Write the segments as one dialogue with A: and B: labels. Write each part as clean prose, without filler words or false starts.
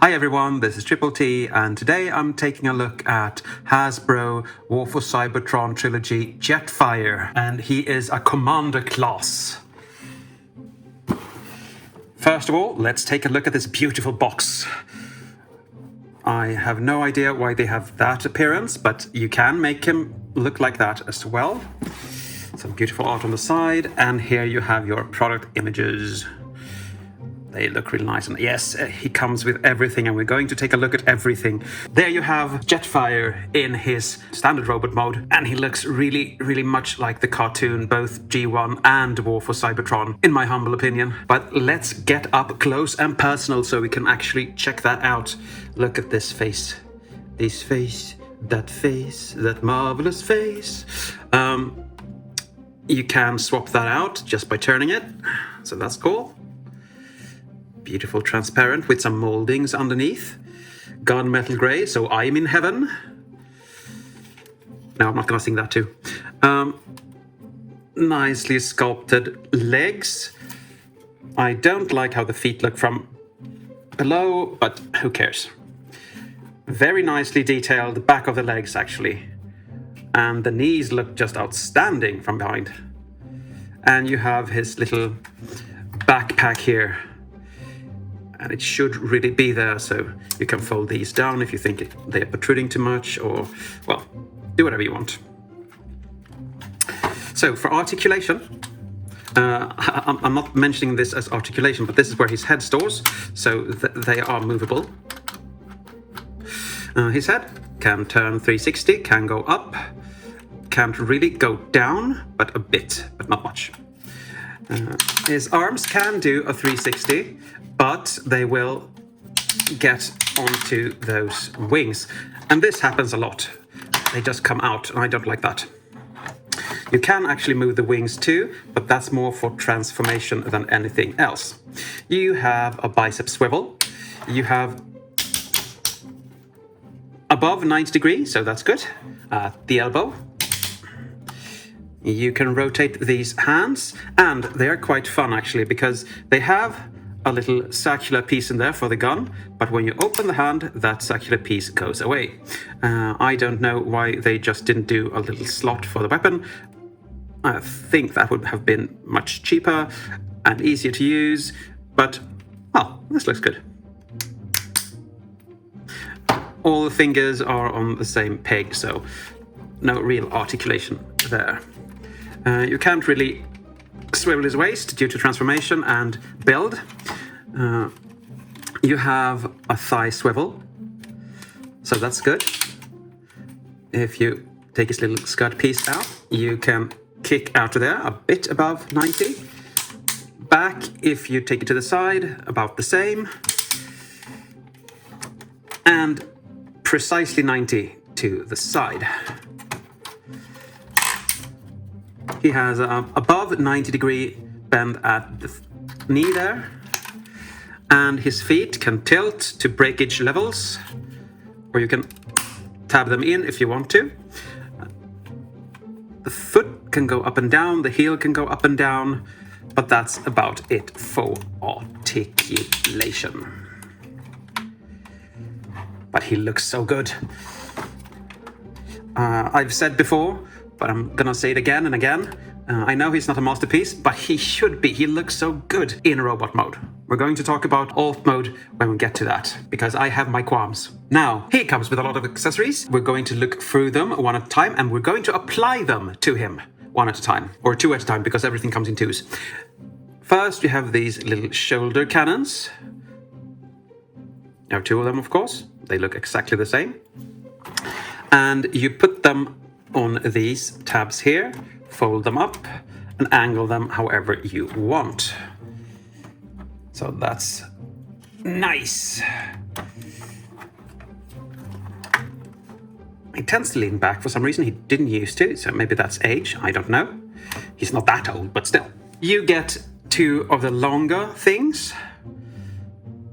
A: Hi everyone, this is Triple T, and today I'm taking a look at Hasbro War for Cybertron Trilogy Jetfire, and he is a commander class. First of all, let's take a look at this beautiful box. I have no idea why they have that appearance, but you can make him look like that as well. Some beautiful art on the side, and here you have your product images. They look really nice, and yes, he comes with everything, and we're going to take a look at everything. There you have Jetfire in his standard robot mode, and he looks really, really much like the cartoon, both G1 and War for Cybertron, in my humble opinion. But let's get up close and personal so we can actually check that out. Look at this face. This face, that marvelous face. You can swap that out just by turning it, so that's cool. Beautiful transparent with some moldings underneath. Gunmetal grey, so I'm in heaven. No, I'm not going to sing that too. Nicely sculpted legs. I don't like how the feet look from below, but who cares? Very nicely detailed back of the legs, actually. And the knees look just outstanding from behind. And you have his little backpack here. And it should really be there, so you can fold these down if you think they're protruding too much, or, well, do whatever you want. So for articulation, I'm not mentioning this as articulation, but this is where his head stores, so they are movable. His head can turn 360, can go up, can't really go down, but a bit, but not much. His arms can do a 360, but they will get onto those wings. And this happens a lot. They just come out, and I don't like that. You can actually move the wings too, but that's more for transformation than anything else. You have a bicep swivel. You have above 90 degrees, so that's good. At the elbow. You can rotate these hands, and they are quite fun actually, because they have a little circular piece in there for the gun, but when you open the hand, that circular piece goes away. I don't know why they just didn't do a little slot for the weapon. I think that would have been much cheaper and easier to use, but, well, this looks good. All the fingers are on the same peg, so no real articulation there. You can't really swivel his waist due to transformation and build. You have a thigh swivel, so that's good. If you take his little skirt piece out, you can kick out of there a bit above 90. Back, if you take it to the side, about the same. And precisely 90 to the side. He has above 90 degree bend at the knee there. And his feet can tilt to breakage levels, or you can tab them in if you want to. The foot can go up and down, the heel can go up and down, but that's about it for articulation. But he looks so good. I've said before, but I'm gonna say it again and again. I know he's not a masterpiece, but he should be. He looks so good in robot mode. We're going to talk about alt mode when we get to that, because I have my qualms. Now, he comes with a lot of accessories. We're going to look through them one at a time, and we're going to apply them to him one at a time, or two at a time, because everything comes in twos. First, you have these little shoulder cannons. You have two of them, of course. They look exactly the same. And you put them on these tabs here, fold them up, and angle them however you want. So that's nice. He tends to lean back for some reason. He didn't used to, so maybe that's age. I don't know. He's not that old, but still. You get two of the longer things,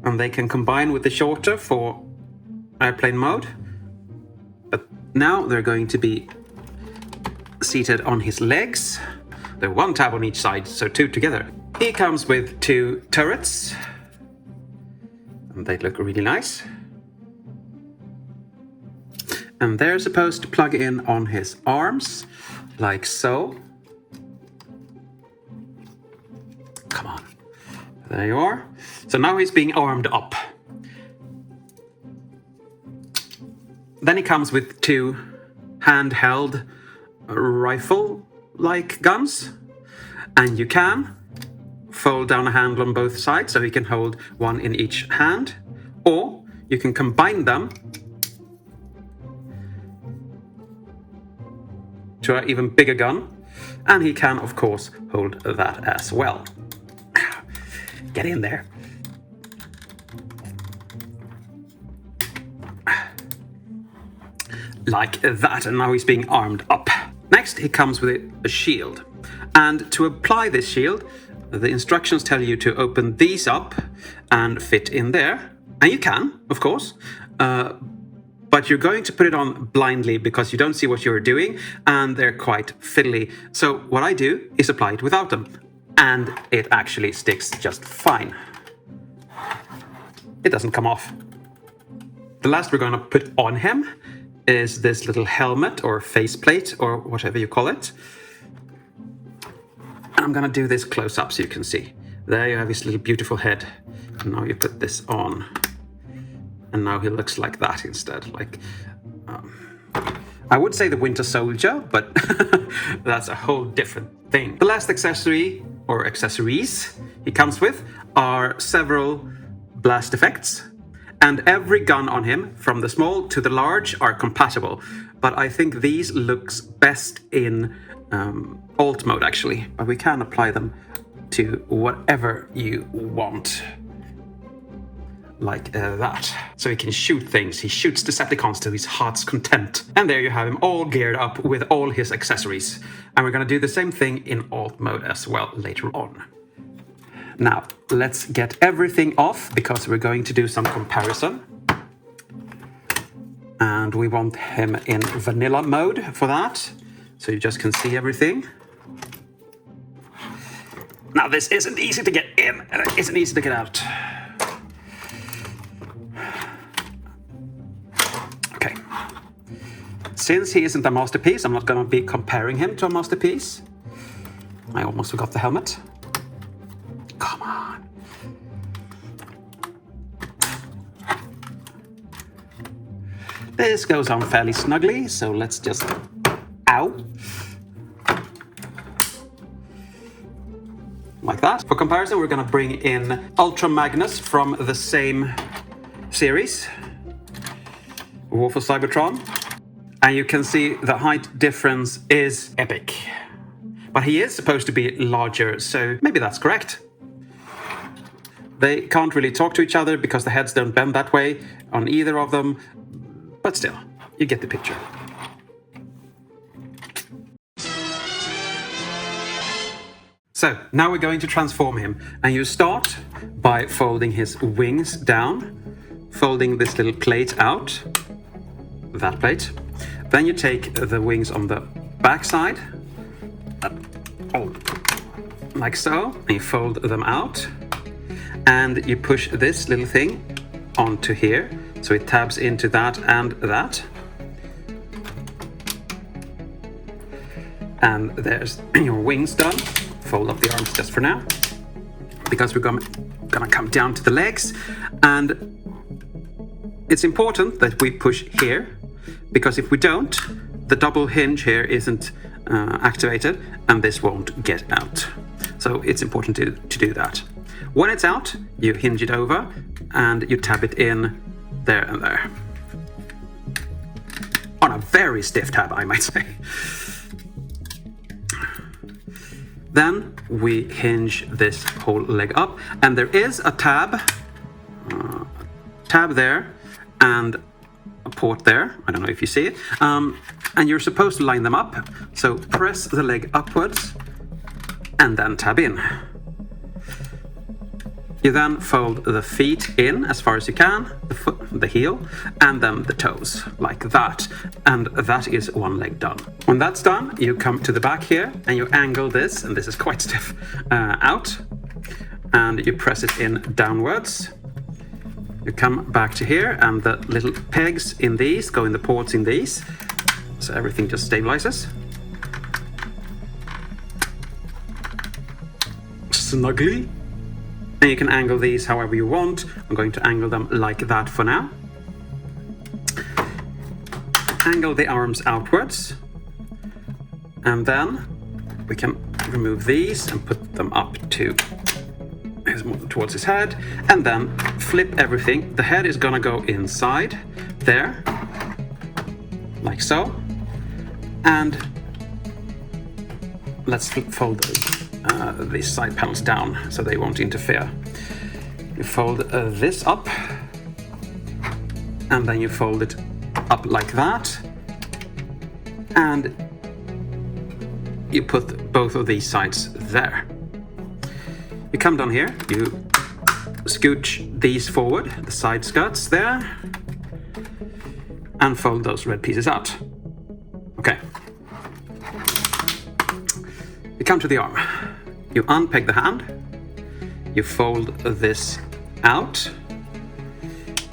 A: and they can combine with the shorter for airplane mode. But now they're going to be seated on his legs. They're one tab on each side, so two together. He comes with two turrets. They look really nice. And they're supposed to plug in on his arms, like so. Come on. There you are. So now he's being armed up. Then he comes with two handheld rifle-like guns. And you can fold down a handle on both sides, so he can hold one in each hand. Or you can combine them to an even bigger gun. And he can, of course, hold that as well. Get in there. Like that, and now he's being armed up. Next, he comes with a shield. And to apply this shield, the instructions tell you to open these up and fit in there. And you can, of course. But you're going to put it on blindly because you don't see what you're doing, and they're quite fiddly. So what I do is apply it without them. And it actually sticks just fine. It doesn't come off. The last we're going to put on him is this little helmet or faceplate or whatever you call it. And I'm going to do this close up so you can see. There you have his little beautiful head. And now you put this on. And now he looks like that instead. Like, I would say the Winter Soldier, but that's a whole different thing. The last accessory, or accessories, he comes with are several blast effects. And every gun on him, from the small to the large, are compatible. But I think these looks best in alt mode, actually. But we can apply them to whatever you want. Like that. So he can shoot things. He shoots Decepticons to his heart's content. And there you have him all geared up with all his accessories. And we're going to do the same thing in alt mode as well later on. Now, let's get everything off because we're going to do some comparison. And we want him in vanilla mode for that. So you just can see everything. Now, this isn't easy to get in and it isn't easy to get out. Okay. Since he isn't a masterpiece, I'm not going to be comparing him to a masterpiece. I almost forgot the helmet. Come on. This goes on fairly snugly, so let's just... Ow. Like that. For comparison, we're going to bring in Ultra Magnus from the same series. War for Cybertron. And you can see the height difference is epic. But he is supposed to be larger, so maybe that's correct. They can't really talk to each other because the heads don't bend that way on either of them. But still, you get the picture. So, now we're going to transform him. And you start by folding his wings down, folding this little plate out, that plate. Then you take the wings on the back side, like so, and you fold them out. And you push this little thing onto here, so it tabs into that and that. And there's your wings done. Fold up the arms just for now, because we're gonna come down to the legs. And it's important that we push here, because if we don't, the double hinge here isn't activated, and this won't get out. So it's important to do that. When it's out, you hinge it over and you tab it in there and there. On a very stiff tab, I might say. Then we hinge this whole leg up, and there is a tab there and a port there. I don't know if you see it. And you're supposed to line them up. So press the leg upwards and then tab in. You then fold the feet in as far as you can, the foot, the heel, and then the toes, like that. And that is one leg done. When that's done, you come to the back here and you angle this, and this is quite stiff, out. And you press it in downwards. You come back to here, and the little pegs in these go in the ports in these, so everything just stabilizes. Snugly. And you can angle these however you want. I'm going to angle them like that for now. Angle the arms outwards. And then we can remove these and put them up to towards his head, and then flip everything. The head is gonna go inside there, like so. And let's fold these side panels down so they won't interfere. You fold this up, and then you fold it up like that, and you put both of these sides there. You come down here, you scooch these forward, the side skirts there, and fold those red pieces out. Okay. You come to the arm. You unpeg the hand. You fold this out.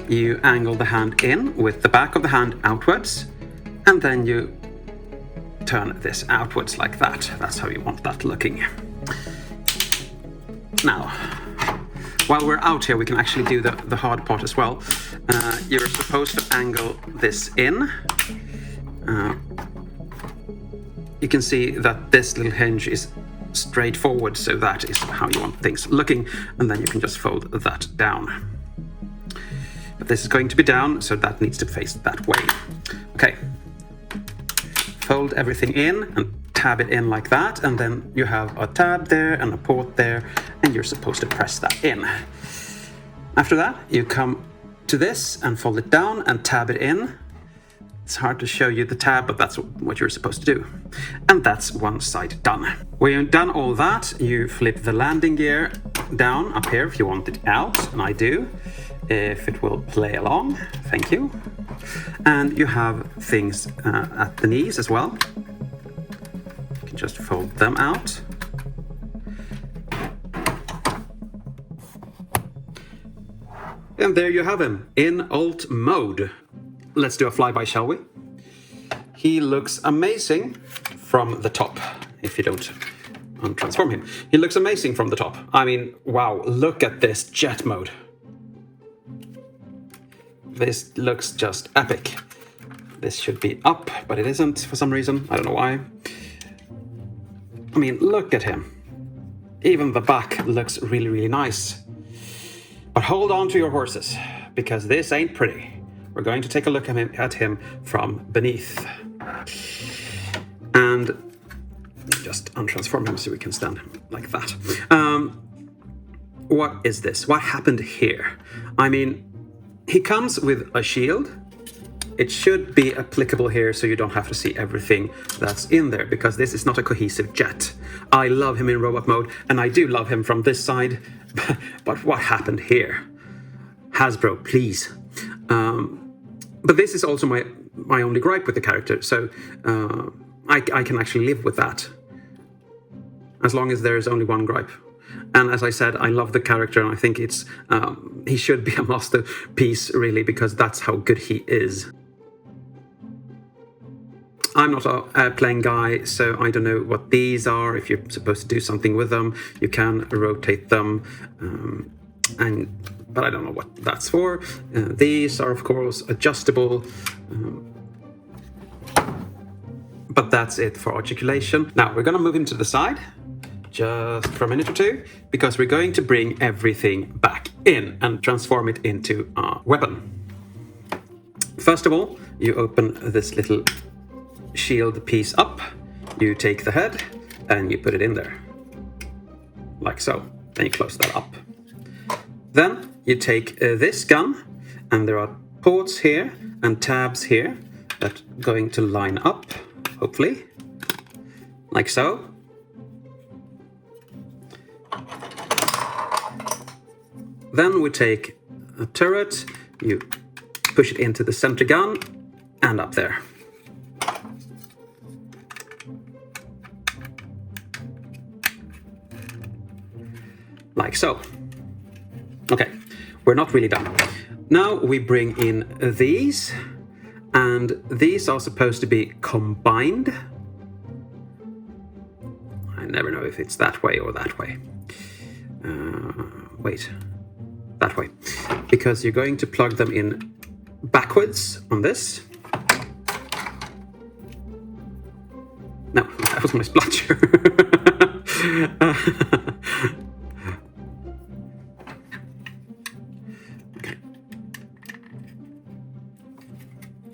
A: You angle the hand in with the back of the hand outwards, and then you turn this outwards like that. That's how you want that looking. Now, while we're out here, we can actually do the hard part as well. You're supposed to angle this in. You can see that this little hinge is straight forward, so that is how you want things looking, and then you can just fold that down. But this is going to be down, so that needs to face that way. Okay. Fold everything in and tab it in like that, and then you have a tab there and a port there, and you're supposed to press that in. After that, you come to this and fold it down and tab it in. It's hard to show you the tab, but that's what you're supposed to do. And that's one side done. When you've done all that, you flip the landing gear down up here if you want it out, and I do. If it will play along, thank you. And you have things at the knees as well. You can just fold them out. And there you have him, in alt mode. Let's do a flyby, shall we? He looks amazing from the top, if you don't untransform him. He looks amazing from the top. I mean, wow, look at this jet mode. This looks just epic. This should be up, but it isn't for some reason. I don't know why. I mean, look at him. Even the back looks really, really nice. But hold on to your horses, because this ain't pretty. We're going to take a look at him from beneath. And just untransform him so we can stand like that. What is this? What happened here? I mean, he comes with a shield. It should be applicable here so you don't have to see everything that's in there, because this is not a cohesive jet. I love him in robot mode, and I do love him from this side, but what happened here? Hasbro, please. But this is also my only gripe with the character, so I can actually live with that, as long as there is only one gripe. And as I said, I love the character, and I think it's he should be a masterpiece, really, because that's how good he is. I'm not a airplane guy, so I don't know what these are. If you're supposed to do something with them, you can rotate them, but I don't know what that's for. These are, of course, adjustable, but that's it for articulation. Now, we're going to move him to the side, just for a minute or two, because we're going to bring everything back in and transform it into a weapon. First of all, you open this little shield piece up, you take the head and you put it in there, like so. Then you close that up. Then you take this gun, and there are ports here and tabs here that are going to line up, hopefully, like so. Then we take a turret, you push it into the center gun and up there. Like so. Okay, we're not really done. Now we bring in these, and these are supposed to be combined. I never know if it's that way or that way. Wait, that way. Because you're going to plug them in backwards on this. No, that was my splotcher. Okay.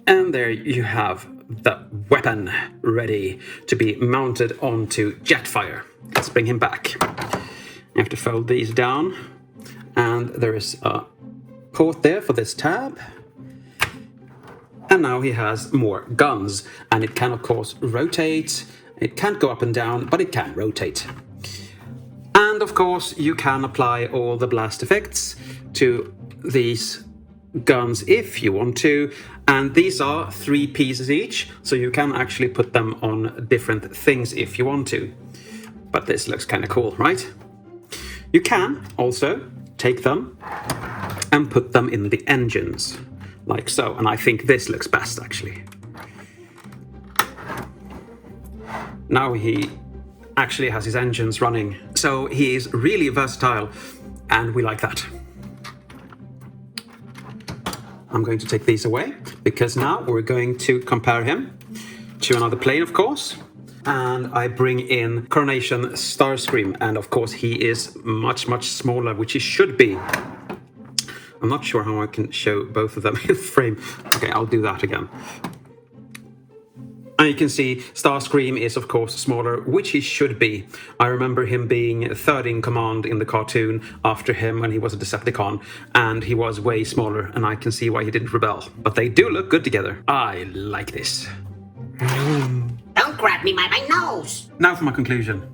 A: And there you have the weapon ready to be mounted onto Jetfire. Let's bring him back. You have to fold these down, and there is a port there for this tab. And now he has more guns, and it can of course rotate. It can't go up and down, but it can rotate. And of course you can apply all the blast effects to these guns if you want to, and these are 3 pieces each, so you can actually put them on different things if you want to. But this looks kind of cool, right? You can also take them and put them in the engines, like so, and I think this looks best actually. Now he actually has his engines running, so he is really versatile, and we like that. I'm going to take these away, because now we're going to compare him to another plane, of course. And I bring in Coronation Starscream, and of course he is much, much smaller, which he should be. I'm not sure how I can show both of them in frame. Okay, I'll do that again. And you can see Starscream is of course smaller, which he should be. I remember him being third in command in the cartoon after him when he was a Decepticon, and he was way smaller, and I can see why he didn't rebel. But they do look good together. I like this.
B: Don't grab me by my nose!
A: Now for my conclusion.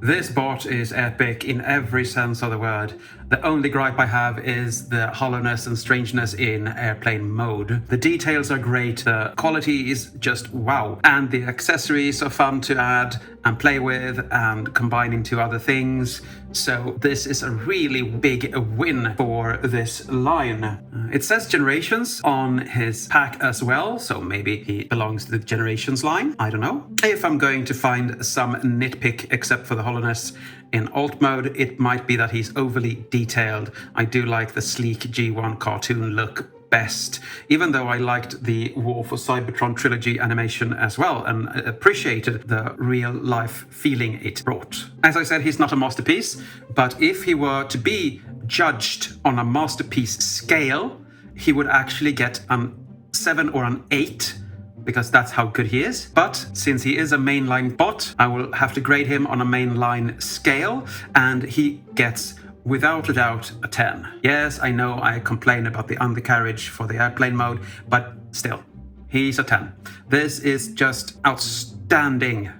A: This bot is epic in every sense of the word. The only gripe I have is the hollowness and strangeness in airplane mode. The details are great, the quality is just wow, and the accessories are fun to add and play with and combine into other things. So this is a really big win for this line. It says Generations on his pack as well, so maybe he belongs to the Generations line, I don't know. If I'm going to find some nitpick except for the hollowness in alt mode, it might be that he's overly detailed. I do like the sleek G1 cartoon look best, even though I liked the War for Cybertron trilogy animation as well and appreciated the real life feeling it brought. As I said, he's not a masterpiece, but if he were to be judged on a masterpiece scale, he would actually get an 7 or an 8, because that's how good he is. But since he is a mainline bot, I will have to grade him on a mainline scale, and he gets without a doubt a 10. Yes, I know I complain about the undercarriage for the airplane mode, but still, he's a 10. This is just outstanding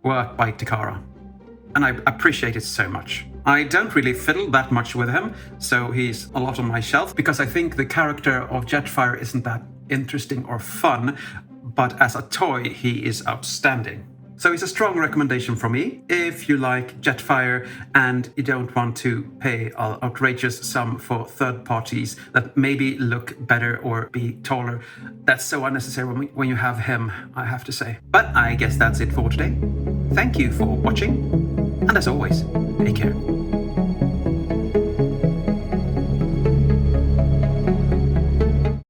A: work by Takara, and I appreciate it so much. I don't really fiddle that much with him, so he's a lot on my shelf, because I think the character of Jetfire isn't that interesting or fun, but as a toy, he is outstanding. So it's a strong recommendation from me. If you like Jetfire and you don't want to pay an outrageous sum for third parties that maybe look better or be taller, that's so unnecessary when you have him, I have to say. But I guess that's it for today. Thank you for watching, and as always, take care.